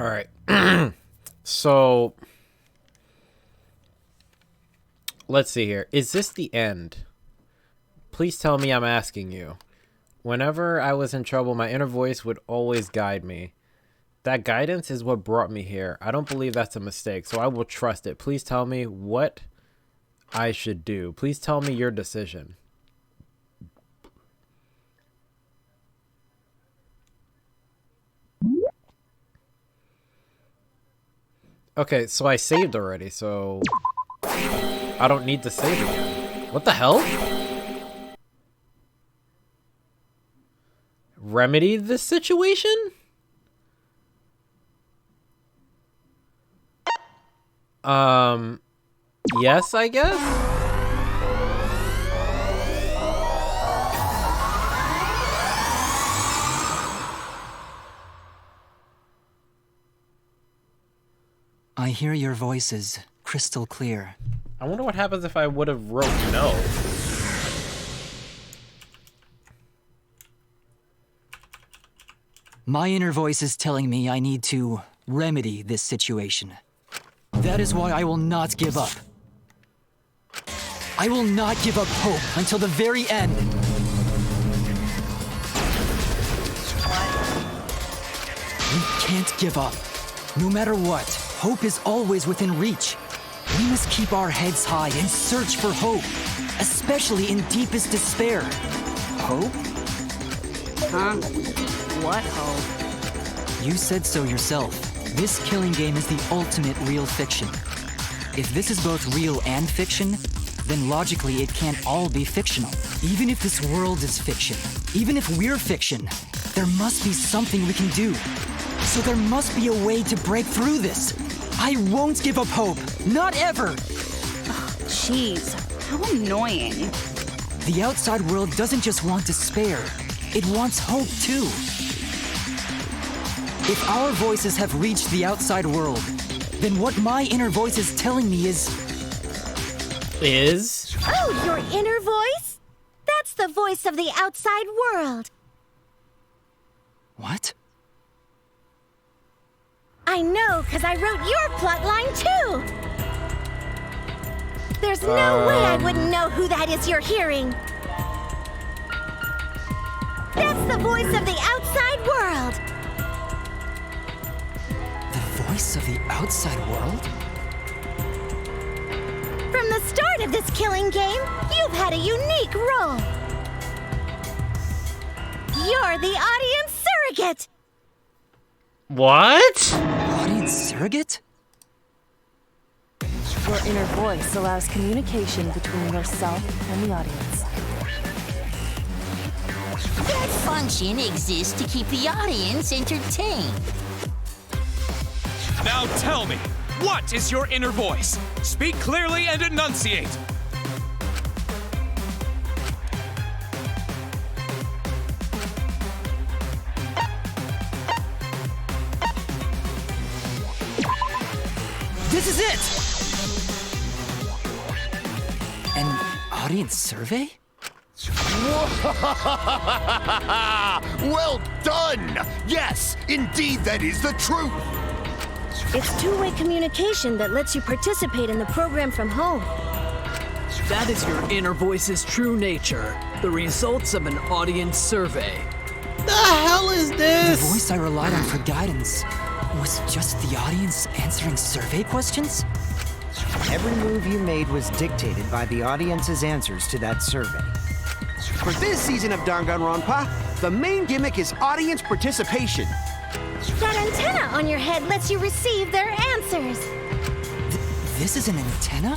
All right. So let's see here. Is this the end? Please tell me I'm asking you. Whenever I was in trouble, my inner voice would always guide me. That guidance is what brought me here. I don't believe that's a mistake, so I will trust it. Please tell me what I should do. Please tell me your decision. Okay, so I saved already, so I don't need to save again. What the hell? Remedy this situation? Yes, I guess? I hear your voices crystal clear. I wonder what happens if I would have wrote no. My inner voice is telling me I need to remedy this situation. That is why I will not give up. I will not give up hope until the very end. We can't give up. No matter what, hope is always within reach. We must keep our heads high and search for hope, especially in deepest despair. Hope? Huh? What hope? You said so yourself. This killing game is the ultimate real fiction. If this is both real and fiction, then logically it can't all be fictional. Even if this world is fiction, even if we're fiction, there must be something we can do. So there must be a way to break through this. I won't give up hope. Not ever. Jeez, how annoying. The outside world doesn't just want despair. It wants hope too. If our voices have reached the outside world, then what my inner voice is telling me is... Oh, your inner voice? That's the voice of the outside world. What? I know, because I wrote your plotline too! There's no way I wouldn't know who that is you're hearing. That's the voice of the outside world! The voice of the outside world? From the start of this killing game, you've had a unique role. You're the audience surrogate! What? Audience surrogate? Your inner voice allows communication between yourself and the audience. That function exists to keep the audience entertained. Now tell me, what is your inner voice? Speak clearly and enunciate. This is it! An audience survey? Well done! Yes, indeed that is the truth! It's two-way communication that lets you participate in the program from home. That is your inner voice's true nature. The results of an audience survey. The hell is this? The voice I relied on for guidance was just the audience answering survey questions? Every move you made was dictated by the audience's answers to that survey. For this season of Danganronpa, the main gimmick is audience participation. That antenna on your head lets you receive their answers. This is an antenna?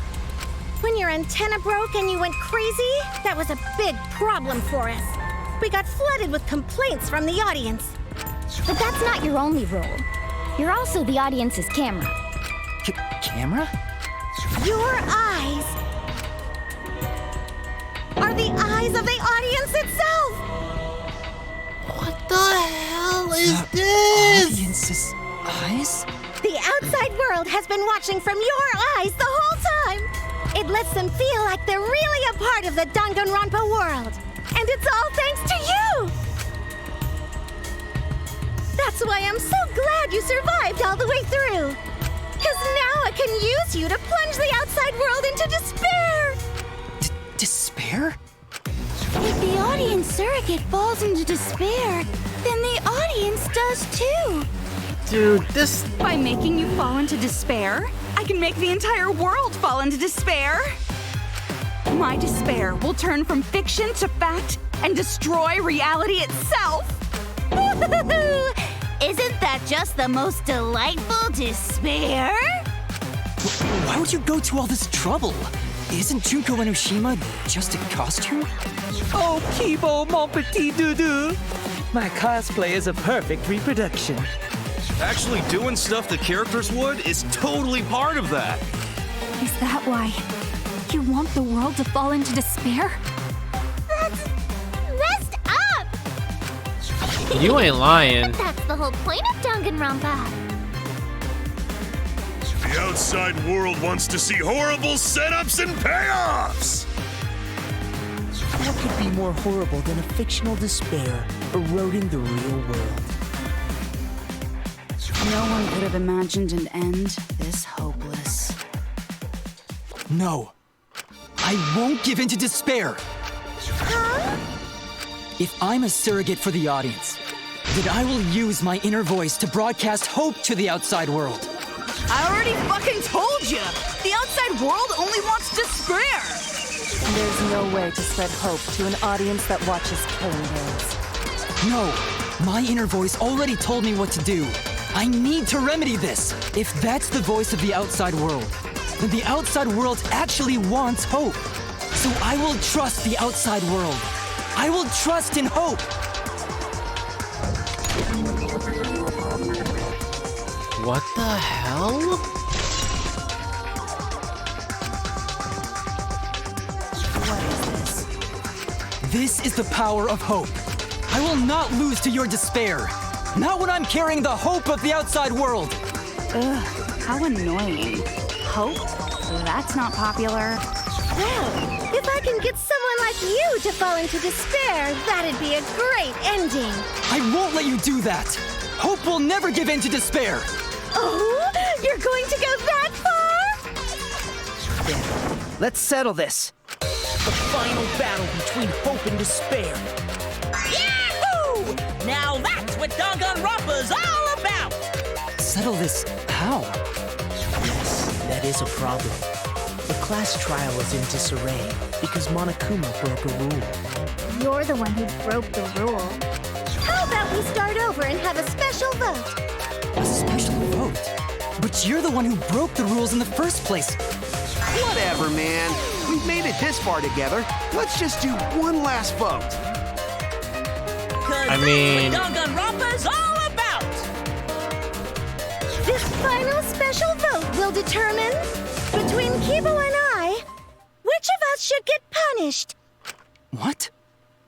When your antenna broke and you went crazy, that was a big problem for us. We got flooded with complaints from the audience. But that's not your only role. You're also the audience's camera. Camera? Your eyes are the eyes of the audience itself! What the hell is this? Audience's eyes? The outside world has been watching from your eyes the whole time! It lets them feel like they're really a part of the Danganronpa world. And it's all thanks to you! That's why I'm so glad you survived all the way through. Because now I can use you to plunge the outside world into despair. Despair? If the audience surrogate falls into despair, then the audience does too. Dude, this... By making you fall into despair, I can make the entire world fall into despair. My despair will turn from fiction to fact and destroy reality itself. Isn't that just the most delightful despair? Why would you go to all this trouble? Isn't Junko Enoshima just a costume? Oh, Kibo, mon petit doudou. My cosplay is a perfect reproduction. Actually doing stuff the characters would is totally part of that. Is that why you want the world to fall into despair? That's messed up! You ain't lying. That's the whole point of Danganronpa. The outside world wants to see horrible setups and payoffs! What could be more horrible than a fictional despair eroding the real world? No one could have imagined an end this hopeless. No. I won't give in to despair. Huh? If I'm a surrogate for the audience, then I will use my inner voice to broadcast hope to the outside world. I already fucking told you! The outside world only wants despair! There's no way to spread hope to an audience that watches killing games. No, my inner voice already told me what to do. I need to remedy this. If that's the voice of the outside world, then the outside world actually wants hope. So I will trust the outside world. I will trust in hope. What the hell? What is this? This is the power of hope. I will not lose to your despair. Not when I'm carrying the hope of the outside world. Ugh, how annoying. Hope? That's not popular. Well, if I can get someone like you to fall into despair, that'd be a great ending. I won't let you do that. Hope will never give in to despair. Oh, you're going to go that far? There. Let's settle this. The final battle between hope and despair. Yahoo! Now that's what Danganronpa's all about! Settle this how? Yes, that is a problem. The class trial is in disarray because Monokuma broke a rule. You're the one who broke the rule. How about we start over and have a special vote? A special vote? But you're the one who broke the rules in the first place. Whatever, man. We've made it this far together. Let's just do one last vote. I mean... That's what Danganronpa's all about! This final special vote will determine, between Kibo and I, which of us should get punished. What?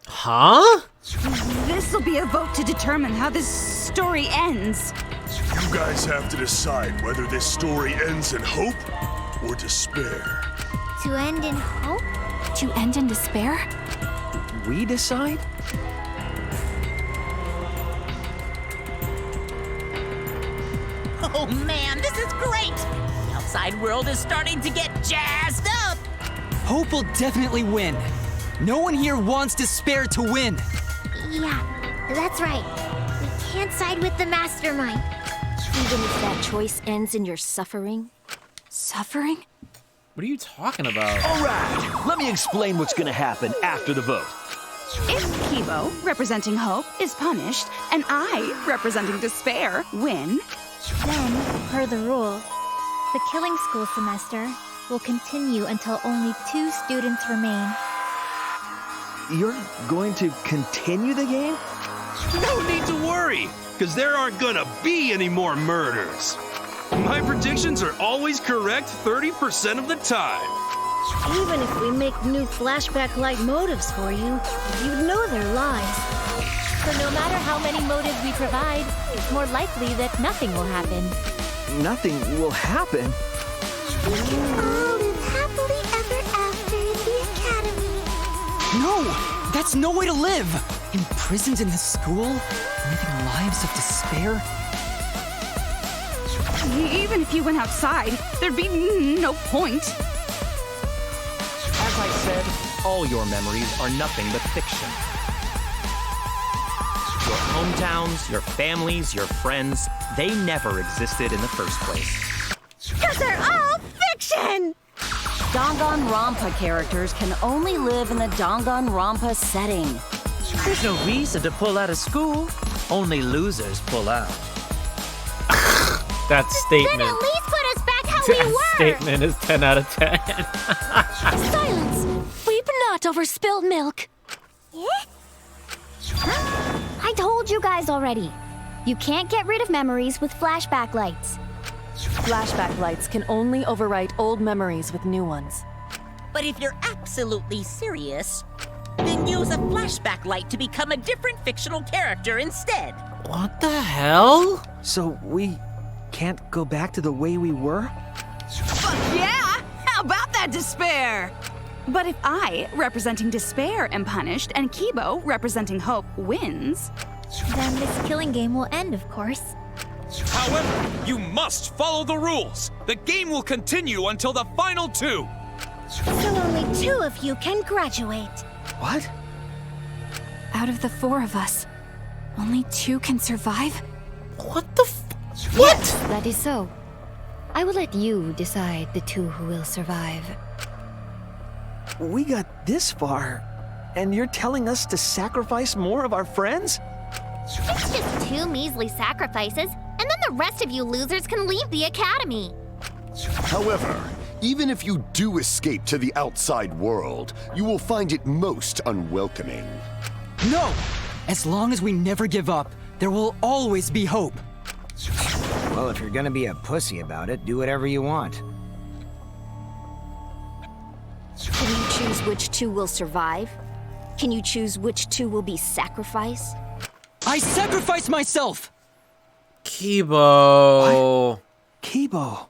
Huh? This'll be a vote to determine how this story ends. You guys have to decide whether this story ends in hope or despair. To end in hope? To end in despair? We decide? Oh man, this is great! The outside world is starting to get jazzed up! Hope will definitely win. No one here wants despair to win. Yeah, that's right. We can't side with the mastermind. Even if that choice ends in your suffering. Suffering? What are you talking about? All right, let me explain what's gonna happen after the vote. If Kibo, representing hope, is punished, and I, representing despair, win, then, per the rule, the killing school semester will continue until only 2 students remain. You're going to continue the game? No need to worry, because there aren't gonna be any more murders. My predictions are always correct 30% of the time. Even if we make new flashback-like motives for you, you'd know they're lies. So no matter how many motives we provide, it's more likely that nothing will happen. Nothing will happen? We can all live happily ever after in the academy. No! That's no way to live! Imprisoned in this school? Living lives of despair? Even if you went outside, there'd be no point. As I said, all your memories are nothing but fiction. Your hometowns, your families, your friends, they never existed in the first place. Because they're all fiction! Danganronpa characters can only live in the Danganronpa setting. There's no reason to pull out of school. Only losers pull out. That statement. Then at least put us back how we were! Statement is 10 out of 10. Silence! Weep not over spilled milk. I told you guys already. You can't get rid of memories with flashback lights. Flashback lights can only overwrite old memories with new ones. But if you're absolutely serious, then use a flashback light to become a different fictional character instead. What the hell? So we can't go back to the way we were? Fuck yeah! How about that despair? But if I, representing despair, am punished, and Kibo, representing hope, wins... Then this killing game will end, of course. However, you must follow the rules. The game will continue until the final two. So only 2 of you can graduate. What? Out of the 4 of us, only 2 can survive? What the What? Yes, that is so. I will let you decide the 2 who will survive. We got this far, and you're telling us to sacrifice more of our friends? It's just 2 measly sacrifices, and then the rest of you losers can leave the academy. However, even if you do escape to the outside world, you will find it most unwelcoming. No! As long as we never give up, there will always be hope. Well, if you're gonna be a pussy about it, do whatever you want. Can you choose which 2 will survive? Can you choose which 2 will be sacrificed? I sacrifice myself! Kibo. What? Kibo.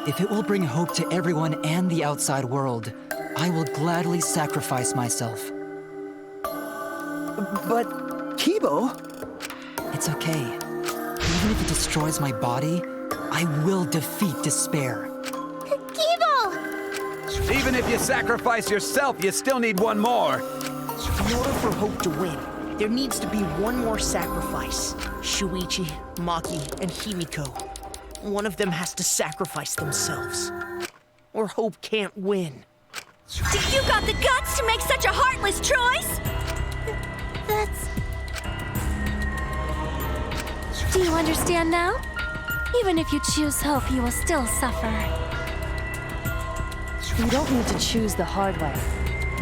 If it will bring hope to everyone and the outside world, I will gladly sacrifice myself. But, Kibo... It's okay. Even if it destroys my body, I will defeat despair. Kibo! Even if you sacrifice yourself, you still need one more. In order for hope to win, there needs to be one more sacrifice. Shuichi, Maki, and Himiko. One of them has to sacrifice themselves. Or hope can't win. You got the guts to make such a heartless choice? That's... Do you understand now? Even if you choose hope, you will still suffer. You don't need to choose the hard way.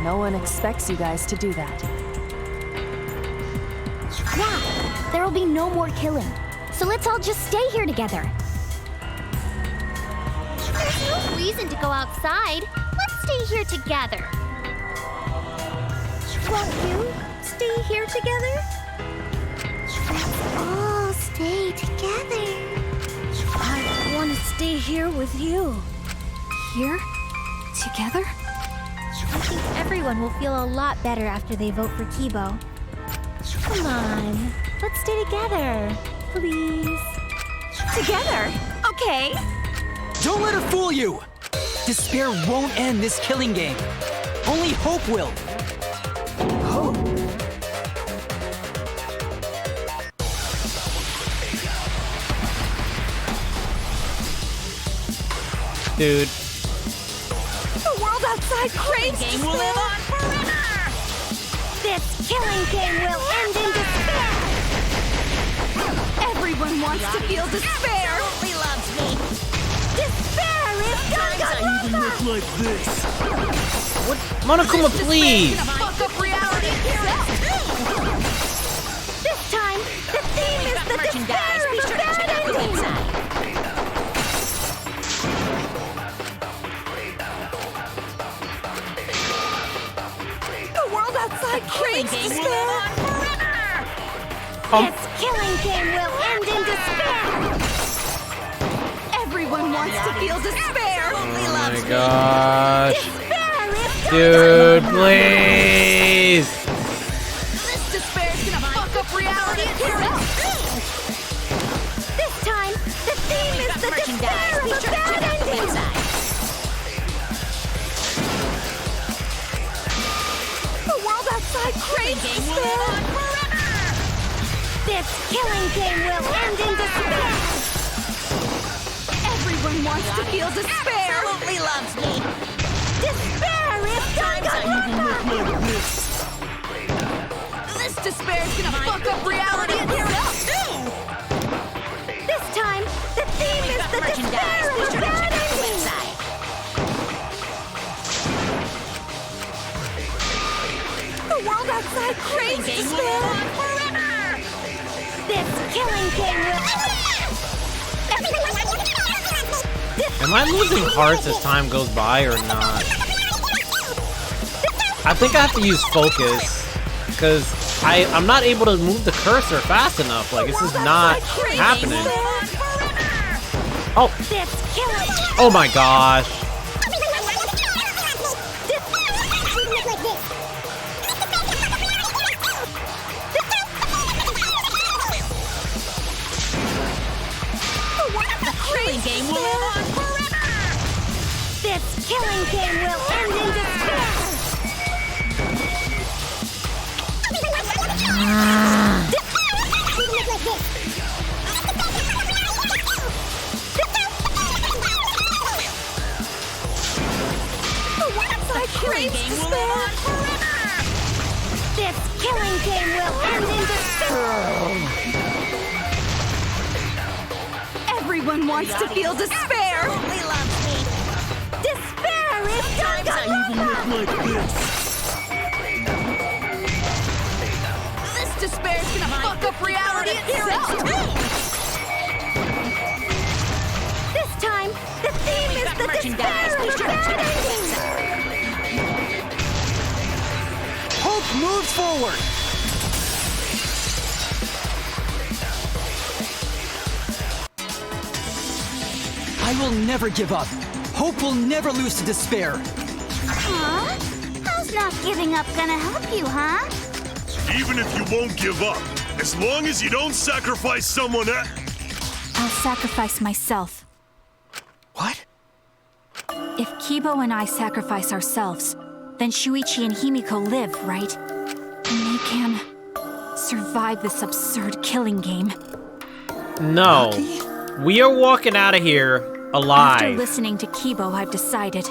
No one expects you guys to do that. Yeah, there will be no more killing. So let's all just stay here together. There's no reason to go outside. Let's stay here together. Won't you stay here together? Let's all stay together. I want to stay here with you. Here? Together? I think everyone will feel a lot better after they vote for Kibo. Come on, let's stay together, please. Together? Okay. Don't let her fool you! Despair won't end this killing game. Only hope will. Hope? Dude. The world outside craves game will live on forever! This killing game will end in despair! Everyone wants to feel despair! Absolutely loves me! Despair is Danganronpa! Look like this. What? Monokuma, please! Fuck up reality itself! This time, the theme is the merchandise. despair Be of sure a to check bad out the ending! website. The world outside craves Game will despair! live on forever! This killing game will end in despair! Everyone wants to feel despair! Absolutely Oh loves my gosh. Despair is Dude, please! This despair merchandise. Be sure to check out the website. The world outside craves despair. This killing game will end in despair. Everyone wants to feel despair. Absolutely loves me. Despair is Danganronpa. This despair is gonna fuck up reality itself too. This time, the theme is the despair Be of sure to bad check out the endings. website. The world outside craves despair. This killing game will. Am I losing hearts as time goes by or not? I think I have to use focus because I'm not able to move the cursor fast enough. Like, this is not happening. Oh. Oh my gosh. Killing game will live on forever! This killing game will end in despair! Killing game will live on forever! This killing game will end in despair! Everyone wants to feel despair. Absolutely loves me. Despair is Danganronpa! This despair is gonna fuck up reality itself too. This time, the theme is the despair of bad endings! Hope moves forward! I will never give up. Hope will never lose to despair. Huh? How's not giving up gonna help you, huh? Even if you won't give up, as long as you don't sacrifice someone else. I'll sacrifice myself. What? If Kibo and I sacrifice ourselves, then Shuichi and Himiko live, right? And they can survive this absurd killing game. No. We are walking out of here alive. After listening to Kibo, I've decided.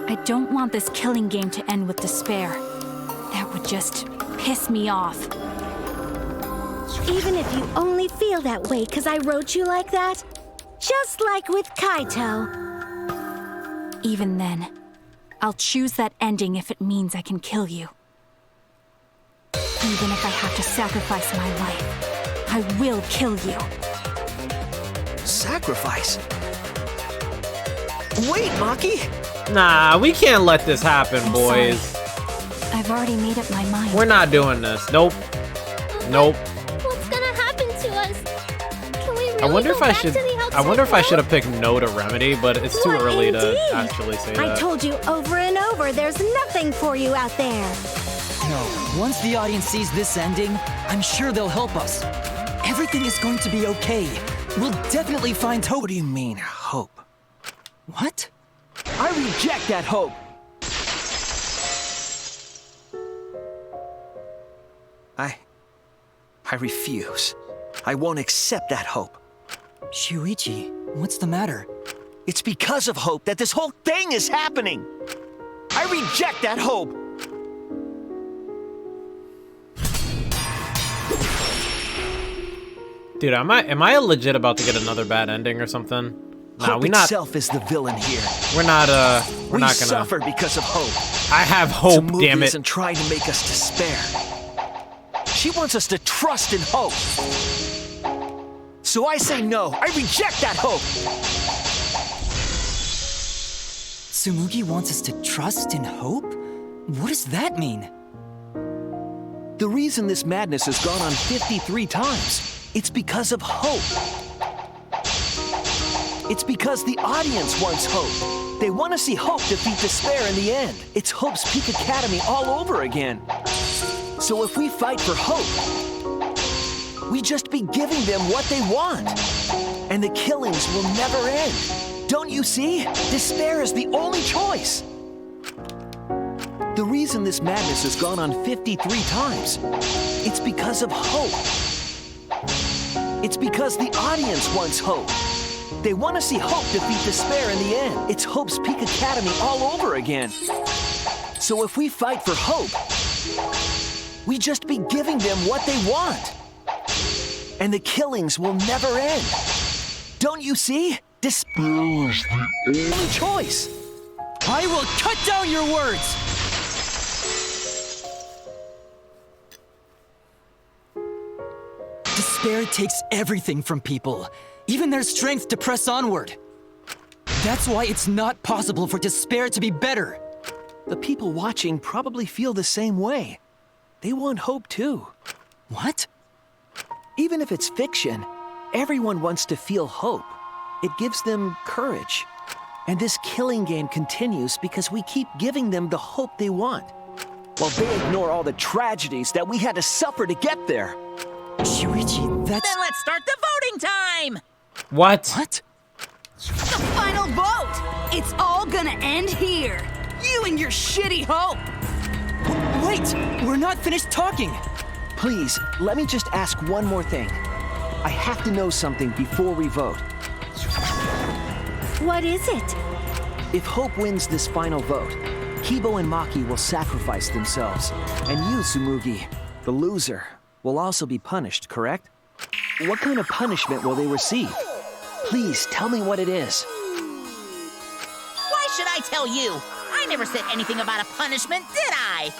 I don't want this killing game to end with despair. That would just piss me off. Even if you only feel that way because I wrote you like that? Just like with Kaito. Even then, I'll choose that ending if it means I can kill you. Even if I have to sacrifice my life, I will kill you. Sacrifice? Wait, Maki! Nah, we can't let this happen, I'm boys. sorry. I've already made up my mind. We're not doing this. Nope. Nope. What's gonna happen to us? Can we really I wonder go if I back should. to the I outside wonder if I world? should have picked no to remedy, but it's too What early to indeed? actually say I that. told you over and over, there's nothing for you out there. No, once the audience sees this ending, I'm sure they'll help us. Everything is going to be okay. We'll definitely find hope. What do you mean, hope? What? I reject that hope! I refuse. I won't accept that hope. Shuichi, what's the matter? It's because of hope that this whole thing is happening! I reject that hope! Dude, am I legit about to get another bad ending or something? Nah, Hope we not. itself is the villain here. We're not. We're We not gonna. suffer because of hope. I have hope. Tsumugi Damn it. isn't trying to make us despair. She wants us to trust in hope. So I say no. I reject that hope. Tsumugi wants us to trust in hope? What does that mean? The reason this madness has gone on 53 times, it's because of hope. It's because the audience wants hope. They want to see hope defeat despair in the end. It's Hope's Peak Academy all over again. So if we fight for hope, we just be giving them what they want. and the killings will never end. Don't you see? Despair is the only choice. The reason this madness has gone on 53 times, it's because of hope. It's because the audience wants hope. They want to see hope defeat despair in the end. It's Hope's Peak Academy all over again. So if we fight for hope, we just be giving them what they want. And the killings will never end. Don't you see? Despair is the only choice. I will cut down your words! Despair takes everything from people, even their strength to press onward. That's why it's not possible for despair to be better. The people watching probably feel the same way. They want hope too. What? Even if it's fiction, everyone wants to feel hope. It gives them courage. And this killing game continues because we keep giving them the hope they want, while they ignore all the tragedies that we had to suffer to get there. Shuichi, that's... Then let's start the voting time! What? What? The final vote! It's all gonna end here! You and your shitty hope! Wait! We're not finished talking! Please, let me just ask one more thing. I have to know something before we vote. What is it? If Hope wins this final vote, Kibo and Maki will sacrifice themselves. And you, Tsumugi, the loser, will also be punished, correct? What kind of punishment will they receive? Please tell me what it is. Why should I tell you? I never said anything about a punishment, did I?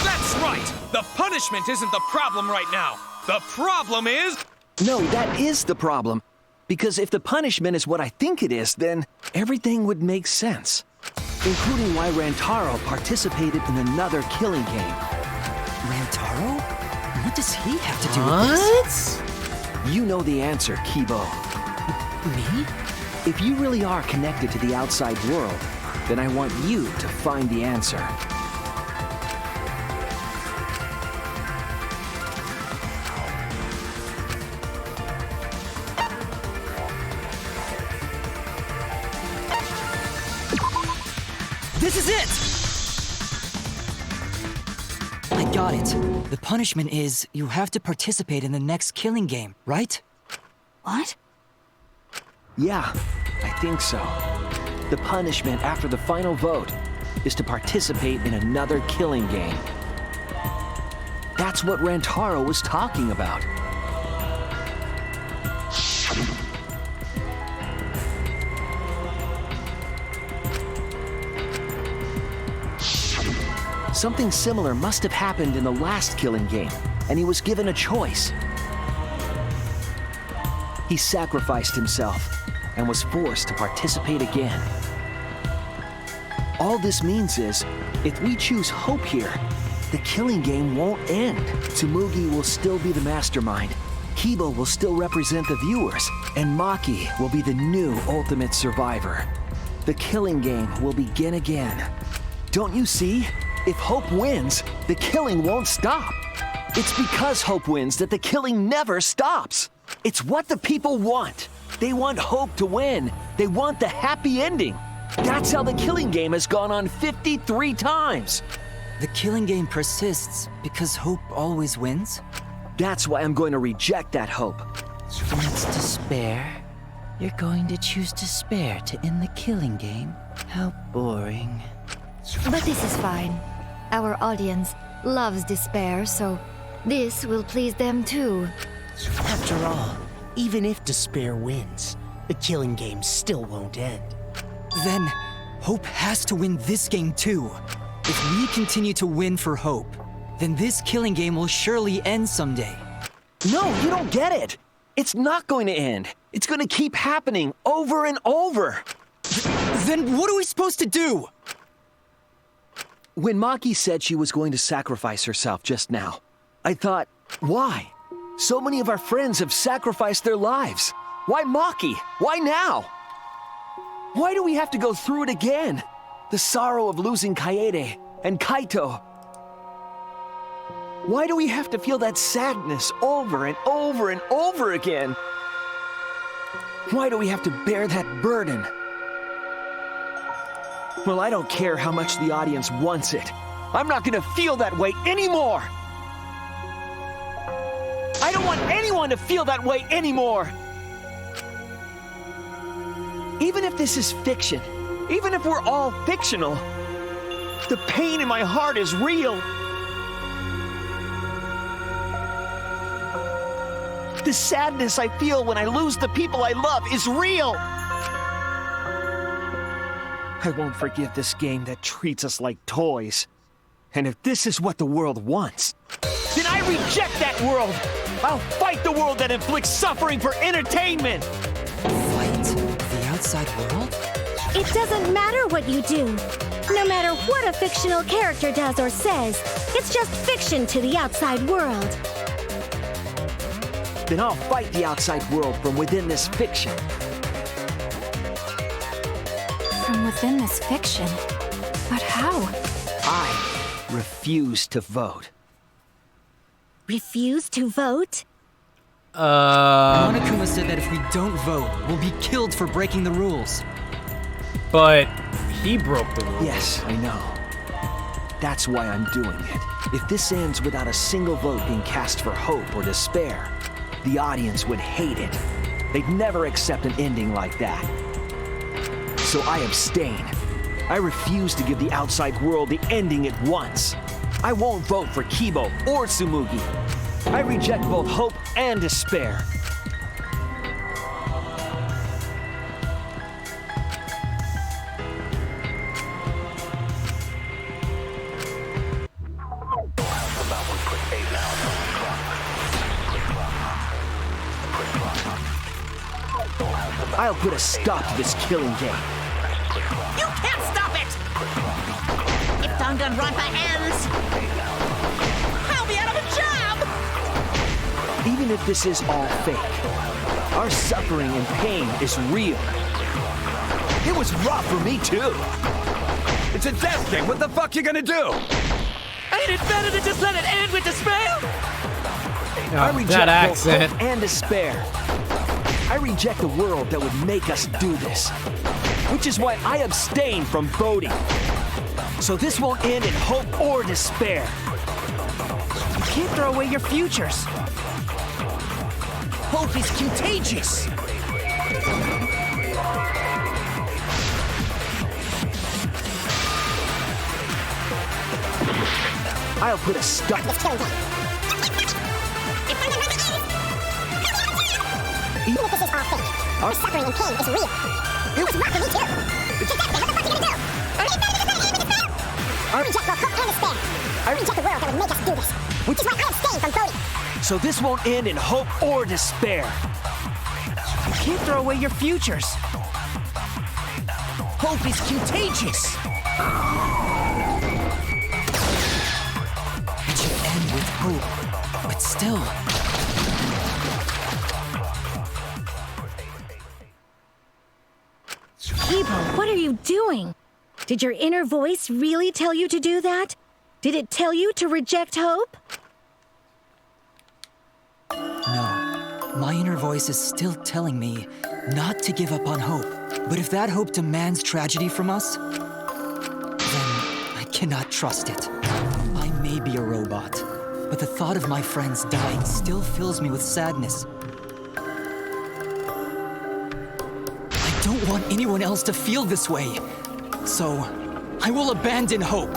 That's right! The punishment isn't the problem right now. The problem is... No, that is the problem. Because if the punishment is what I think it is, then everything would make sense. Including why Rantaro participated in another killing game. Rantaro? What does he have to do with this? You know the answer, Kibo. Me? If you really are connected to the outside world, then I want you to find the answer. This is it! I got it. The punishment is you have to participate in the next killing game, right? What? Yeah, I think so. The punishment after the final vote is to participate in another killing game. That's what Rantaro was talking about. Something similar must have happened in the last killing game, and he was given a choice. He sacrificed himself and was forced to participate again. All this means is, if we choose hope here, the killing game won't end. Tsumugi will still be the mastermind, Kibo will still represent the viewers, and Maki will be the new ultimate survivor. The killing game will begin again. Don't you see? If Hope wins, the killing won't stop. It's because Hope wins that the killing never stops. It's what the people want. They want Hope to win. They want the happy ending. That's how the killing game has gone on 53 times. The killing game persists because Hope always wins? That's why I'm going to reject that hope. It's despair? You're going to choose despair to end the killing game? How boring. But this is fine. Our audience loves despair, so this will please them too. After all, even if despair wins, the killing game still won't end. Then, Hope has to win this game too. If we continue to win for Hope, then this killing game will surely end someday. No, you don't get it. It's not going to end. It's going to keep happening over and over. Then what are we supposed to do? When Maki said she was going to sacrifice herself just now, I thought, why? So many of our friends have sacrificed their lives. Why Maki? Why now? Why do we have to go through it again? The sorrow of losing Kaede and Kaito. Why do we have to feel that sadness over and over and over again? Why do we have to bear that burden? Well, I don't care how much the audience wants it. I'm not gonna feel that way anymore! I don't want anyone to feel that way anymore! Even if this is fiction, even if we're all fictional, the pain in my heart is real. The sadness I feel when I lose the people I love is real. I won't forgive this game that treats us like toys. And if this is what the world wants, then I reject that world. I'll fight the world that inflicts suffering for entertainment. Fight the outside world? It doesn't matter what you do. No matter what a fictional character does or says, it's just fiction to the outside world. Then I'll fight the outside world from within this fiction. From within this fiction? But how? I refuse to vote. Refuse to vote? Monokuma said that if we don't vote, we'll be killed for breaking the rules. But he broke the rules. Yes, I know. That's why I'm doing it. If this ends without a single vote being cast for hope or despair, the audience would hate it. They'd never accept an ending like that. So I abstain. I refuse to give the outside world the ending it wants. I won't vote for Kibo or Tsumugi. I reject both hope and despair. I'll put a stop to this killing game. You can't stop it! If Danganronpa ends, I'll be out of a job! Even if this is all fake, our suffering and pain is real. It was rough for me too. It's a death game. What the fuck you gonna do? Ain't it better to just let it end with despair? I reject that both accent. hope and despair. I reject the world that would make us do this, which is why I abstain from voting. So this won't end in hope or despair. You can't throw away your futures. Hope is contagious. I'll put a stop. Even if this is all fake, our suffering and pain is real. It was rough for me too. I reject both hope and despair. I reject the world that would make us do this, which is why I abstain from voting. So this won't end in hope or despair. You can't throw away your futures. Hope is contagious. It should end with hope, but still. Kibo, what are you doing? Did your inner voice really tell you to do that? Did it tell you to reject hope? No. My inner voice is still telling me not to give up on hope. But if that hope demands tragedy from us, then I cannot trust it. I may be a robot, but the thought of my friends dying still fills me with sadness. I don't want anyone else to feel this way, so I will abandon hope.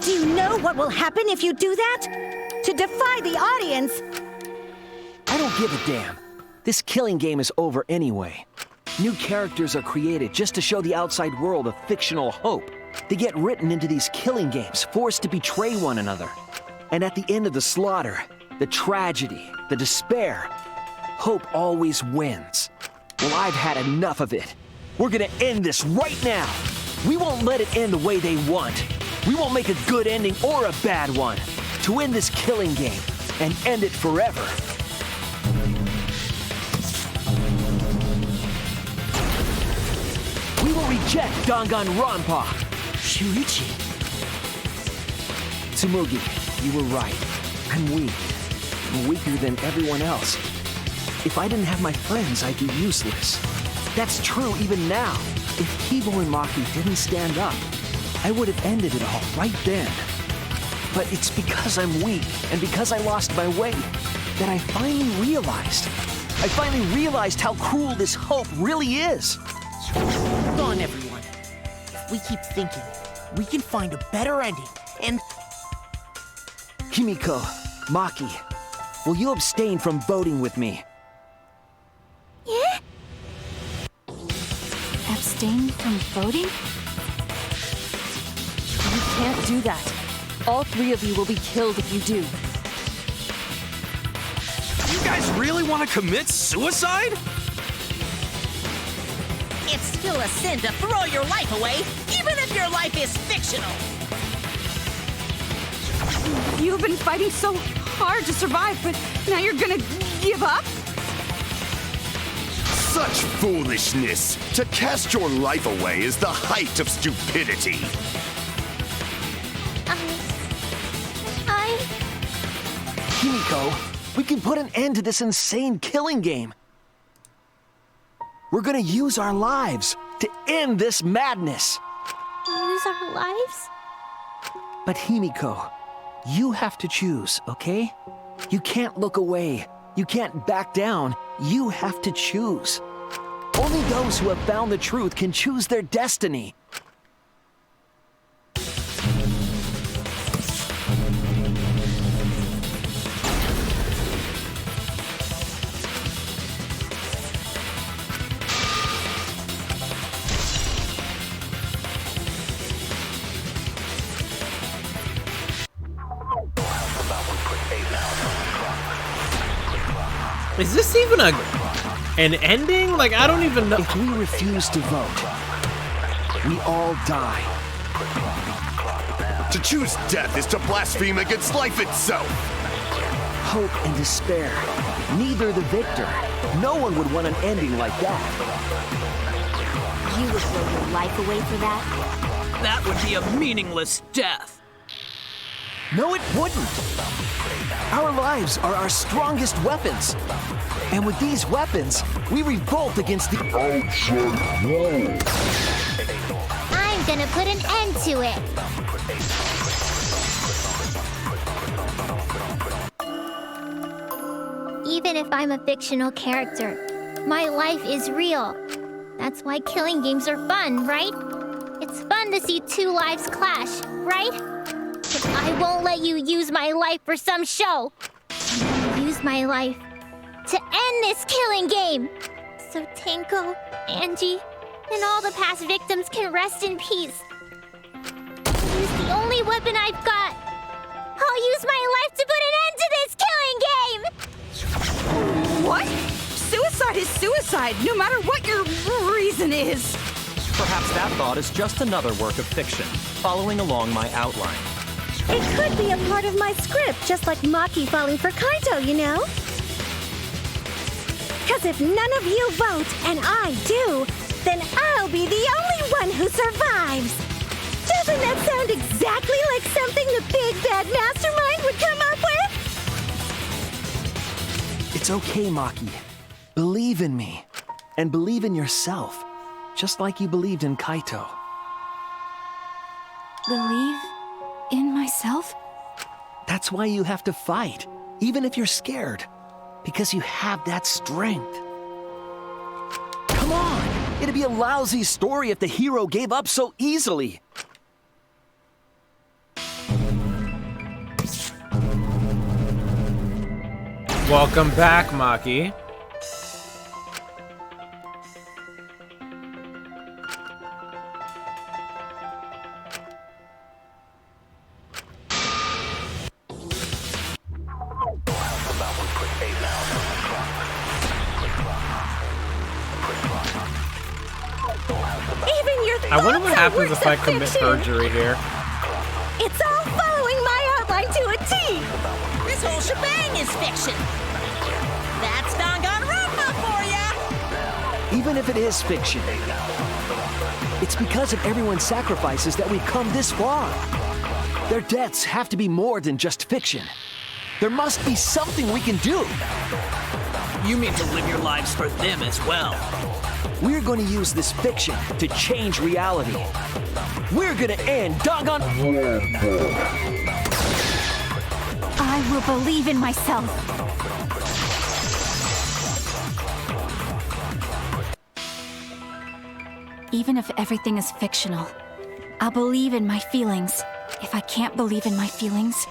Do you know what will happen if you do that? To defy the audience! I don't give a damn. This killing game is over anyway. New characters are created just to show the outside world a fictional hope. They get written into these killing games, forced to betray one another. And at the end of the slaughter, the tragedy, the despair, hope always wins. Well, I've had enough of it. We're gonna end this right now. We won't let it end the way they want. We won't make a good ending or a bad one. To end this killing game and end it forever. We will reject Danganronpa. Shuichi. Tsumugi, You were right. I'm weak. I'm weaker than everyone else. If I didn't have my friends, I'd be useless. That's true even now. If Kibo and Maki didn't stand up, I would have ended it all right then. But it's because I'm weak and because I lost my way that I finally realized. I finally realized how cruel this hope really is. Hold on, everyone. If we keep thinking, we can find a better ending, and... Himiko, Maki, will you abstain from voting with me? Yeah? Abstain from voting? You can't do that. All 3 of you will be killed if you do. You guys really want to commit suicide? It's still a sin to throw your life away, even if your life is fictional. You've been fighting so hard to survive, but now you're gonna give up? Such foolishness! To cast your life away is the height of stupidity. Himiko, we can put an end to this insane killing game. We're gonna use our lives to end this madness. Use our lives? But Himiko, you have to choose, okay? You can't look away. You can't back down. You have to choose. Only those who have found the truth can choose their destiny. Is this even an ending? Like, I don't even know. If we refuse to vote, we all die. To choose death is to blaspheme against life itself. Hope and despair. Neither the victor. No one would want an ending like that. You would throw your life away for that? That would be a meaningless death. No, it wouldn't. Our lives are our strongest weapons. And with these weapons, we revolt against the outside world. I'm gonna put an end to it. Even if I'm a fictional character, my life is real. That's why killing games are fun, right? It's fun to see 2 lives clash, right? But I won't let you use my life for some show. I'm gonna use my life to end this killing game. So Tenko, Angie, and all the past victims can rest in peace. I'll use the only weapon I've got. I'll use my life to put an end to this killing game! What? Suicide is suicide, no matter what your reason is. Perhaps that thought is just another work of fiction, following along my outline. It could be a part of my script, just like Maki falling for Kaito, you know? Because if none of you vote, and I do, then I'll be the only one who survives. Doesn't that sound exactly like something the big bad mastermind would come up with? It's okay, Maki. Believe in me. And believe in yourself. Just like you believed in Kaito. Believe in myself? That's why you have to fight, even if you're scared. Because you have that strength. Come on! It'd be a lousy story if the hero gave up so easily. Welcome back, Maki. I wonder what happens if I commit perjury here. It's all following my outline to a T. This whole shebang is fiction. That's Danganronpa for ya! Even if it is fiction, it's because of everyone's sacrifices that we've come this far. Their deaths have to be more than just fiction. There must be something we can do. You mean to live your lives for them as well? We're going to use this fiction to change reality. We're going to end Danganronpa. I will believe in myself. Even if everything is fictional, I'll believe in my feelings. If I can't believe in my feelings,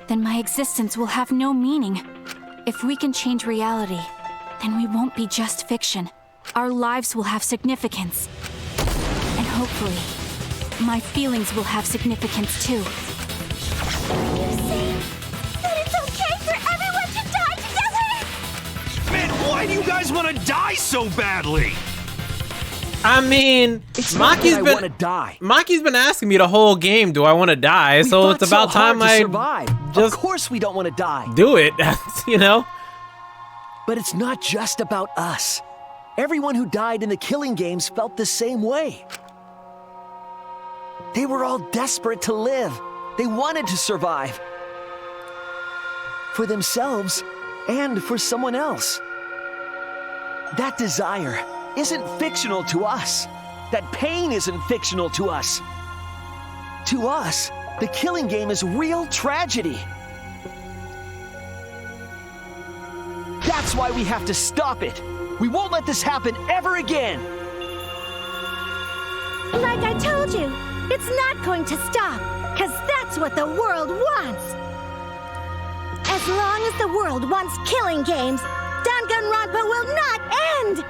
then my existence will have no meaning. If we can change reality, then we won't be just fiction. Our lives will have significance. And hopefully, my feelings will have significance too. You say that it's okay for everyone to die together? Man, why do you guys want to die so badly? I mean, Maki's been asking me the whole game, do I want to die? So it's about time I just... Of course we don't want to die. Do it, you know? But it's not just about us. Everyone who died in the Killing Games felt the same way. They were all desperate to live. They wanted to survive. For themselves and for someone else. That desire isn't fictional to us. That pain isn't fictional to us. To us, the Killing Game is real tragedy. That's why we have to stop it. We won't let this happen ever again. Like I told you, it's not going to stop, because that's what the world wants. As long as the world wants Killing Games, Danganronpa will not end!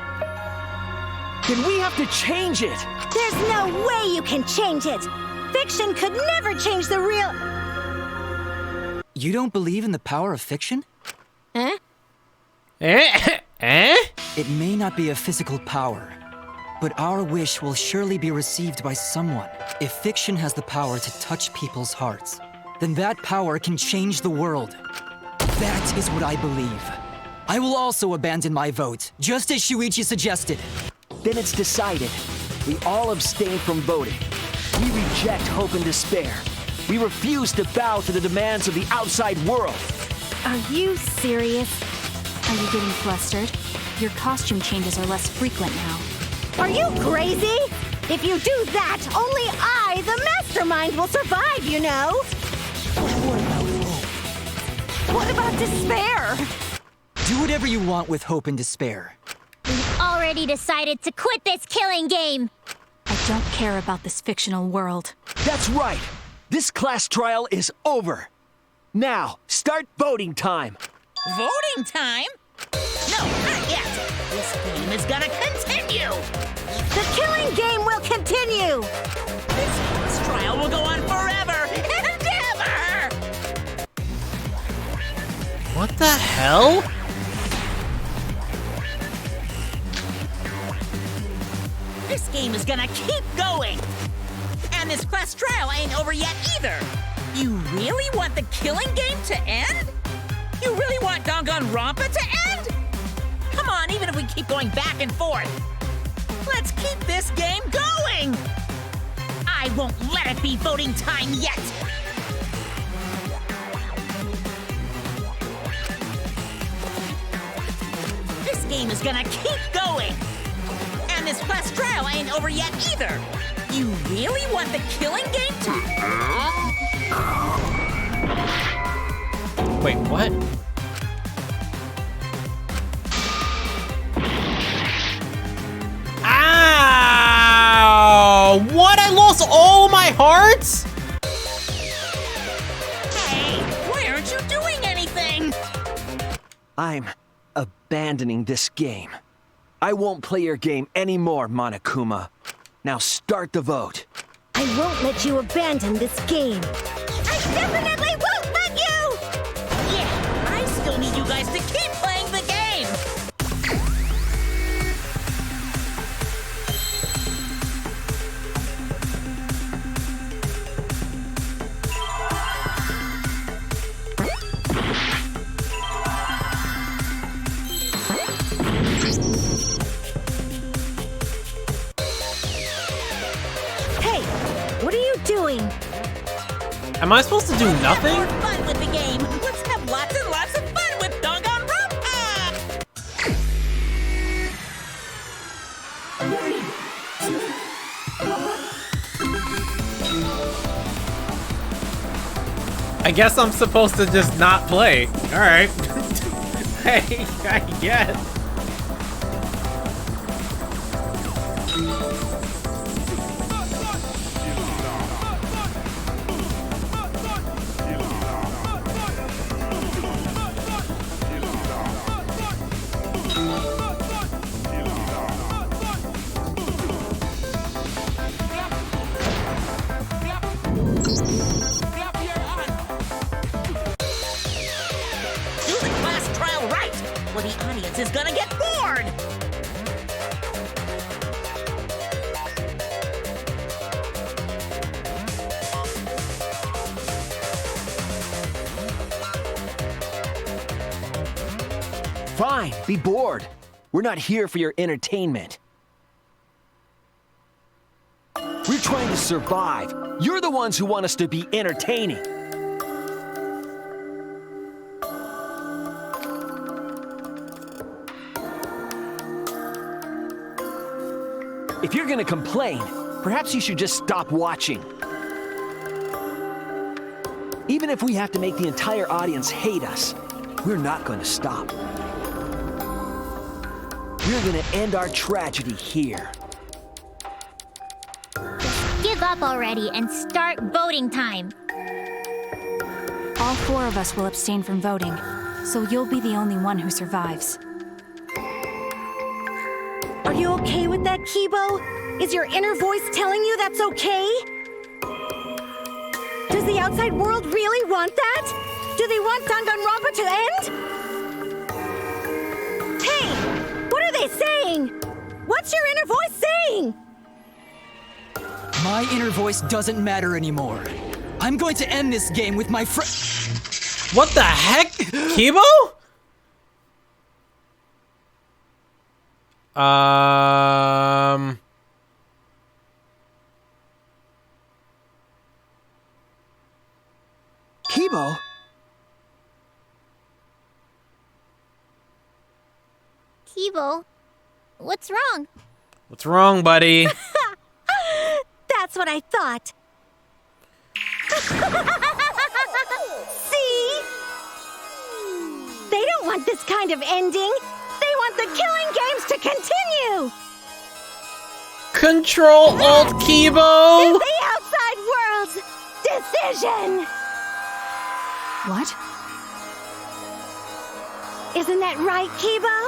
Then we have to change it. There's no way you can change it. Fiction could never change the real... You don't believe in the power of fiction? Eh? It may not be a physical power, but our wish will surely be received by someone. If fiction has the power to touch people's hearts, then that power can change the world. That is what I believe. I will also abandon my vote, just as Shuichi suggested. Then it's decided. We all abstain from voting. We reject hope and despair. We refuse to bow to the demands of the outside world. Are you serious? Are you getting flustered? Your costume changes are less frequent now. Are you crazy? If you do that, only I, the mastermind, will survive, you know? What about despair? Do whatever you want with hope and despair. We've already decided to quit this Killing Game. I don't care about this fictional world. That's right. This class trial is over. Now, start voting time. Voting time? No, not yet. This game is gonna continue. The Killing Game will continue. This trial will go on forever and ever. What the hell? This game is gonna keep going. And this class trial ain't over yet either. You really want the Killing Game to end? You really want Danganronpa to end? Come on, even if we keep going back and forth. Let's keep this game going. I won't let it be voting time yet. This game is gonna keep going. And this class trial ain't over yet either. You really want the Killing Game to end? Wait, what? Ow! What? I lost all my hearts? Hey, why aren't you doing anything? I'm abandoning this game. I won't play your game anymore, Monokuma. Now start the vote. I won't let you abandon this game. I definitely won't let you! Yeah, I still need you guys to keep playing the game. Hey, what are you doing? Am I supposed to do nothing? Have more fun with the game. Let's have lots and lots of fun with Danganronpa! I guess I'm supposed to just not play. Alright. Hey, I guess. The audience is gonna get bored! Fine, be bored. We're not here for your entertainment. We're trying to survive. You're the ones who want us to be entertaining. If you're gonna complain, perhaps you should just stop watching. Even if we have to make the entire audience hate us, we're not gonna stop. We're gonna end our tragedy here. Give up already and start voting time. All 4 of us will abstain from voting, so you'll be the only one who survives. Are you okay with that, Kibo? Is your inner voice telling you that's okay? Does the outside world really want that? Do they want Danganronpa to end? Hey! What are they saying? What's your inner voice saying? My inner voice doesn't matter anymore. I'm going to end this game with my friend. What the heck? Kibo? Kibo? Kibo, what's wrong? What's wrong, buddy? That's what I thought. See? They don't want this kind of ending. They want the killing games to continue. Control Alt Kibo. It's the outside world's decision. What? Isn't that right, Kibo?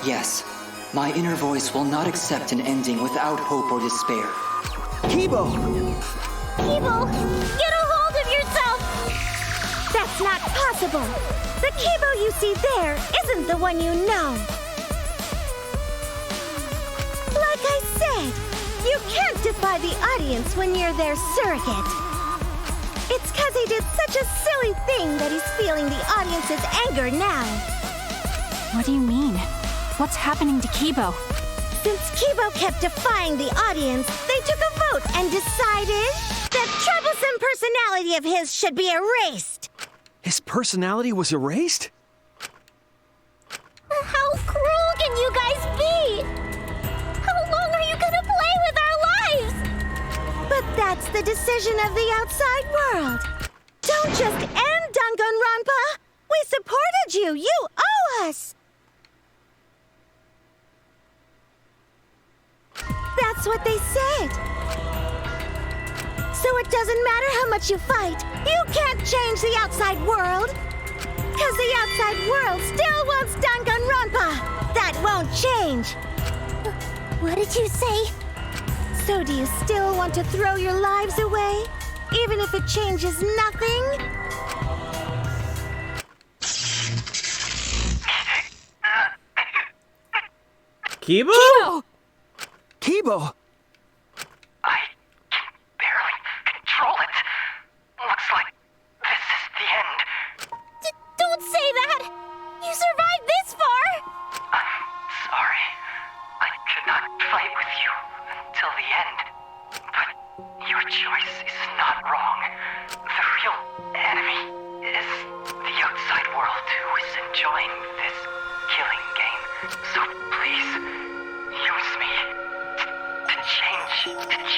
Yes. My inner voice will not accept an ending without hope or despair. Kibo! Kibo, get a hold of yourself! That's not possible. The Kibo you see there isn't the one you know. Like I said, you can't defy the audience when you're their surrogate. It's because he did such a silly thing that he's feeling the audience's anger now. What do you mean? What's happening to Kibo? Since Kibo kept defying the audience, they took a vote and decided that troublesome personality of his should be erased. His personality was erased? How cruel can you guys be? How long are you gonna play with our lives? But that's the decision of the outside world. Don't just end Danganronpa! We supported you! You owe us! That's what they said. So it doesn't matter how much you fight, you can't change the outside world. Because the outside world still wants Danganronpa. That won't change. What did you say? So do you still want to throw your lives away? Even if it changes nothing? Kibo? Kibo! I can barely control it. Looks like this is the end. Don't say that! You survived this far! I'm sorry. I could not fight with you until the end. So please, use me to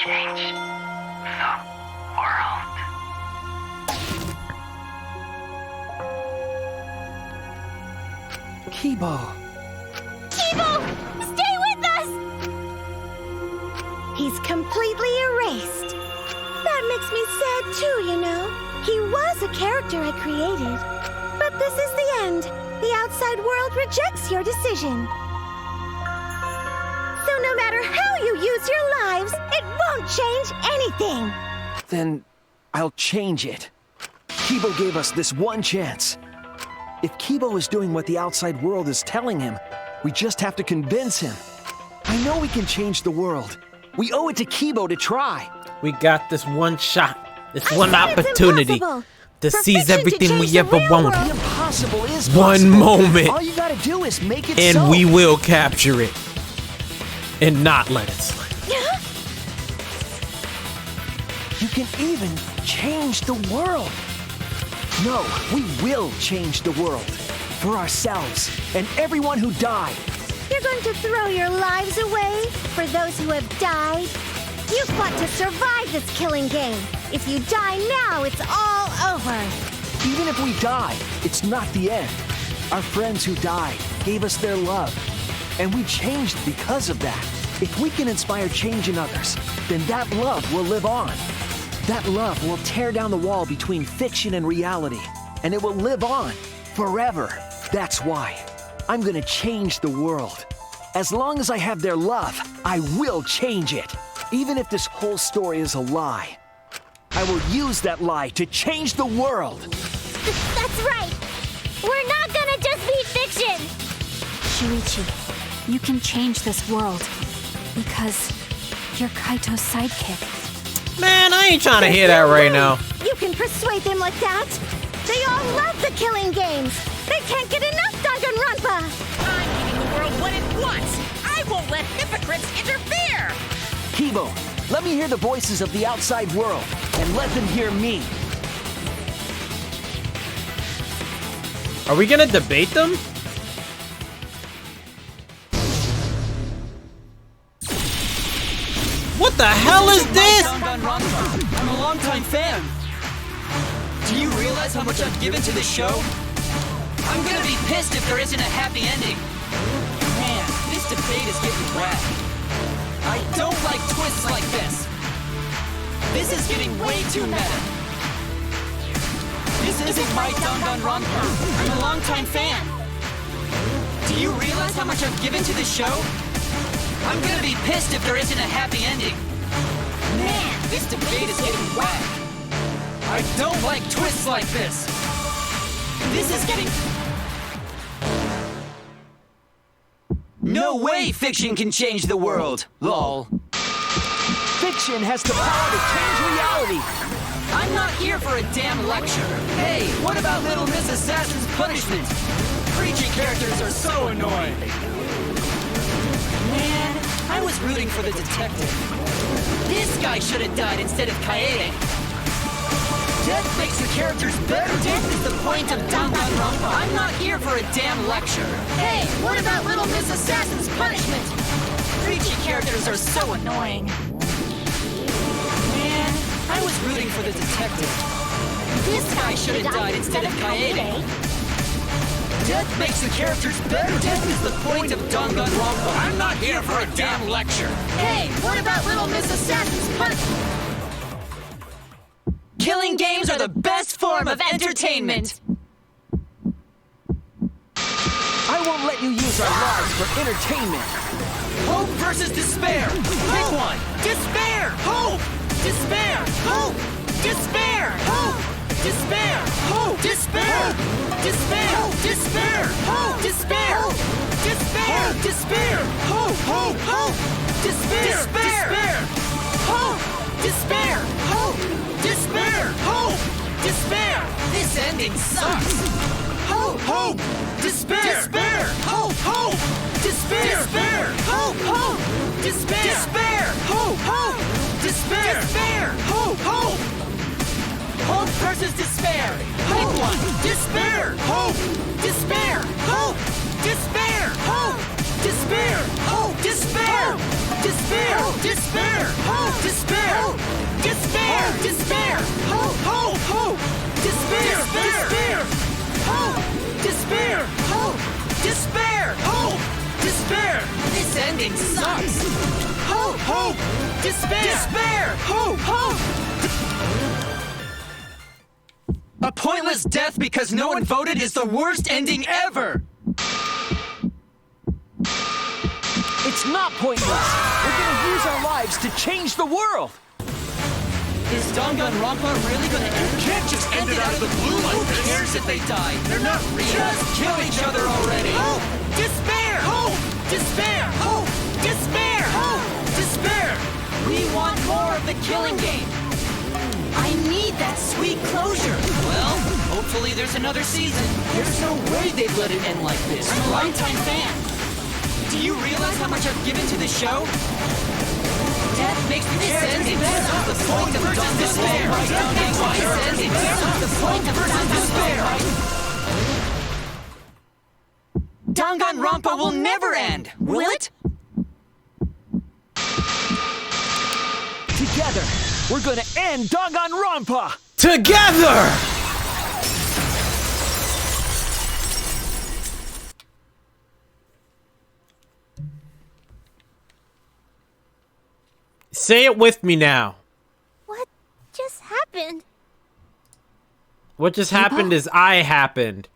change the world. Kibo! Kibo! Stay with us! He's completely erased. That makes me sad too, you know. He was a character I created. But this is the end. The outside world rejects your decision. So no matter how you use your lives, it won't change anything. Then I'll change it. Kibo gave us this one chance. If Kibo is doing what the outside world is telling him, we just have to convince him. I know we can change the world. We owe it to Kibo to try. We got this one shot, this one opportunity to seize everything we ever wanted. The impossible is possible. One moment. All you gotta do is make it and so. we will capture it and not let it slip. You can even change the world. No, we will change the world. For ourselves and everyone who died. You're going to throw your lives away for those who have died? You fought to survive this killing game. If you die now, it's all over. Even if we die, it's not the end. Our friends who died gave us their love. And we changed because of that. If we can inspire change in others, then that love will live on. That love will tear down the wall between fiction and reality. And it will live on forever. That's why I'm gonna change the world. As long as I have their love, I will change it. Even if this whole story is a lie, I will use that lie to change the world. That's right. We're not gonna just be fiction. Shuichi, you can change this world because you're Kaito's sidekick. Man, I ain't trying to hear that right now. You can persuade them like that. They all love the killing games. They can't get enough Danganronpa. I'm giving the world what it wants. I won't let hypocrites interfere. Kibo, let me hear the voices of the outside world, and let them hear me. Are we gonna debate them? What the hell is this? I'm a longtime fan. Do you realize how much I've given to this show? I'm gonna be pissed if there isn't a happy ending. Man, this debate is getting wet. I don't like twists like this. This is getting way too meta. This isn't my Danganronpa. I'm a longtime fan. Do you realize how much I've given to this show? I'm gonna be pissed if there isn't a happy ending. Man, this debate is getting wet. I don't like twists like this. This is getting... No way fiction can change the world, lol. Fiction has the power to change reality. I'm not here for a damn lecture. Hey, what about Little Miss Assassin's punishment? Preachy characters are so annoying. Man, I was rooting for the detective. This guy should have died instead of Kaede. Death makes the characters better. Death is the point of Danganronpa. I'm not here for a damn lecture. Hey, what about Little Miss Assassin's punishment? Preachy characters are so annoying. Man, I was rooting for the detective. This guy should have died instead of Kaede. Death makes the characters better. Death is the point of Danganronpa. I'm not here for a damn lecture. Hey, what about Little Miss Assassin's punishment? Killing games are the best form of entertainment. I won't let you use our lives for entertainment. Hope versus despair. Pick one. Despair. Hope. Despair. Hope. Despair. Hope. Despair. Hope. Despair. Despair. Despair. Hope. Despair. Despair. Despair. Hope. Hope. Hope. Despair. Despair. Hope. Despair. Hope. Despair. Hope. Despair. This ending sucks. Hope. Hope. Despair. Despair. Hope. Hope. Despair. Despair. Hope. Hope. Despair. Despair. Hope. Hope. Despair. Despair. Hope. Hope. Hope versus despair. Pick one. Despair. Hope. Despair. Hope. Despair. Hope. Despair! Despair! Despair! Hope! Hope! Hope! Despair! Despair! Hope! Despair! Hope! Despair! Hope! Despair! This ending sucks! Hope! Hope! Despair! Despair! Hope! Hope! A pointless death because no one voted is the worst ending ever! It's not pointless. We're gonna use our lives to change the world. Is Danganronpa really gonna end? You can't just end it out of the blue like this. Who cares if they die? They're not real. Just kill each other already. Hope! Despair! Hope! Despair! Hope! Despair! Hope! Despair! We want more of the killing game. I need that sweet closure. Well, hopefully there's another season. There's no way they'd let it end like this. I'm a longtime fan. Do you realize how much I've given to the show? Death makes the ending. This is the point of despair. Death makes the ending. This is the point of despair. Danganronpa will never end, will it? Together, we're gonna end Danganronpa! Together! Say it with me now. What just happened? What just happened is I happened.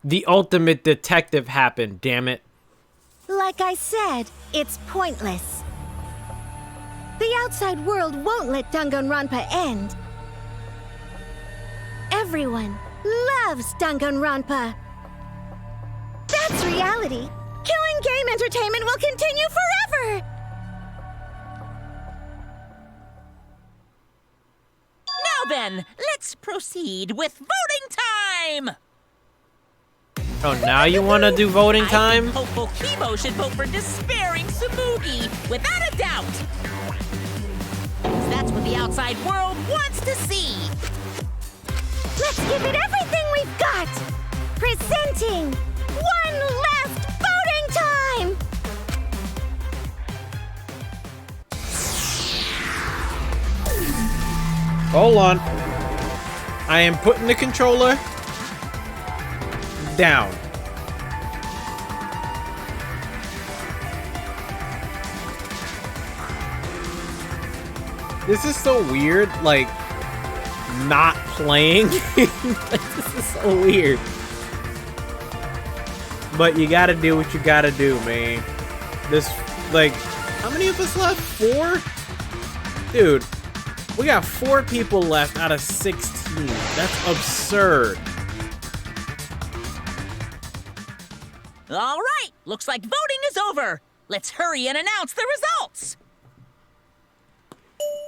The ultimate detective happened, damn it. Like I said, it's pointless. The outside world won't let Danganronpa end. Everyone loves Danganronpa. That's reality. Killing game entertainment will continue forever! Now then, let's proceed with voting time! Oh, now you want to do voting time? I think hopeful Kibo should vote for despairing Tsumugi, without a doubt! That's what the outside world wants to see! Let's give it everything we've got! Presenting one last voting time! Hold on. I am putting the controller down. This is so weird, like, not playing. This is so weird. But you gotta do what you gotta do, man. This, like, how many of us left? 4? Dude, we got 4 people left out of 16. That's absurd. All right, looks like voting is over. Let's hurry and announce the results.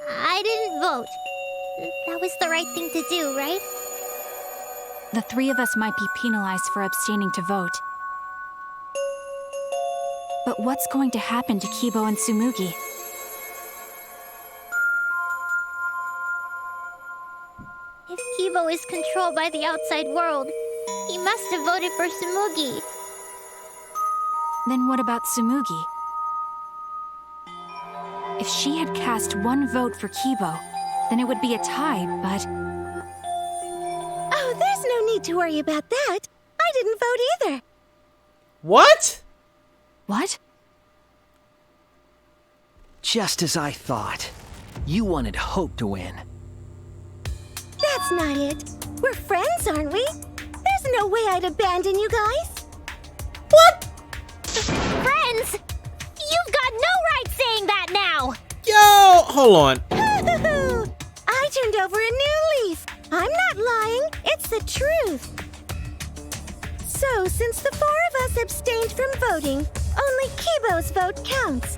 I didn't vote. That was the right thing to do, right? The 3 of us might be penalized for abstaining to vote. But what's going to happen to Kibo and Tsumugi? If Kibo is controlled by the outside world, he must have voted for Tsumugi. Then what about Tsumugi? If she had cast 1 vote for Kibo, then it would be a tie, but... Oh, there's no need to worry about that. I didn't vote either. What? What? Just as I thought. You wanted Hope to win. That's not it. We're friends, aren't we? There's no way I'd abandon you guys. What? Friends? You've got no right saying that now! Yo, hold on. I turned over a new leaf. I'm not lying. It's the truth. So, since the 4 of us abstained from voting, only Kibo's vote counts.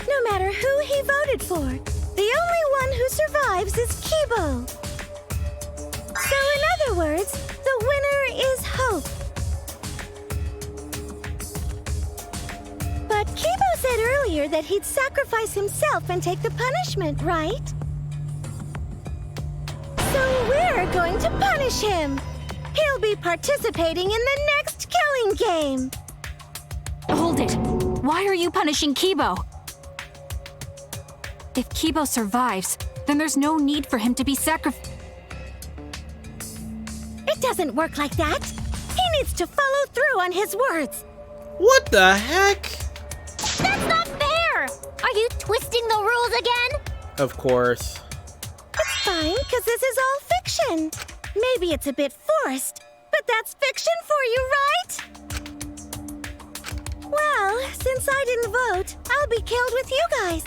No matter who he voted for, the only one who survives is Kibo. So, in other words, the winner is Hope. But Kibo said earlier that he'd sacrifice himself and take the punishment, right? So we're going to punish him. He'll be participating in the next killing game. Hold it. Why are you punishing Kibo? If Kibo survives, then there's no need for him to be sacrificed. It doesn't work like that. He needs to follow through on his words. What the heck? That's not fair! Are you twisting the rules again? Of course. It's fine, because this is all fiction. Maybe it's a bit forced, but that's fiction for you, right? Well, since I didn't vote, I'll be killed with you guys.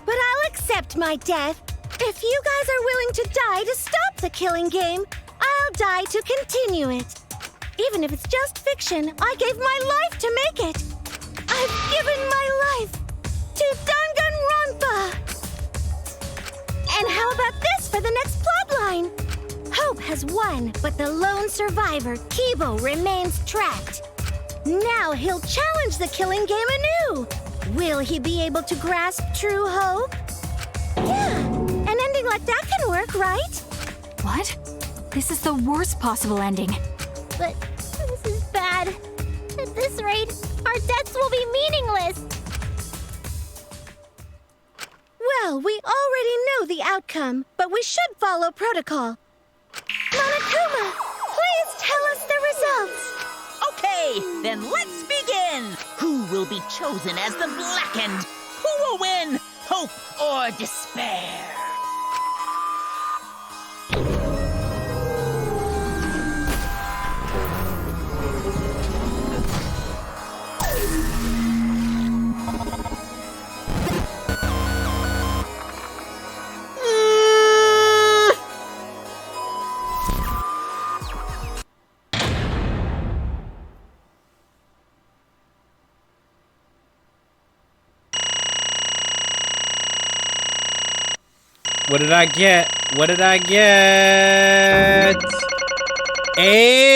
But I'll accept my death. If you guys are willing to die to stop the killing game, I'll die to continue it. Even if it's just fiction, I gave my life to make it. I've given my life to Danganronpa. And how about this for the next plotline? Hope has won, but the lone survivor, Kibo, remains trapped. Now he'll challenge the killing game anew. Will he be able to grasp true hope? Yeah, an ending like that can work, right? What? This is the worst possible ending. But this is bad. At this rate, our deaths will be meaningless. Well, we already know the outcome, but we should follow protocol. Monokuma, please tell us the results. Okay, then let's begin. Who will be chosen as the Blackened? Who will win? Hope or despair? What did I get? What did I get? A.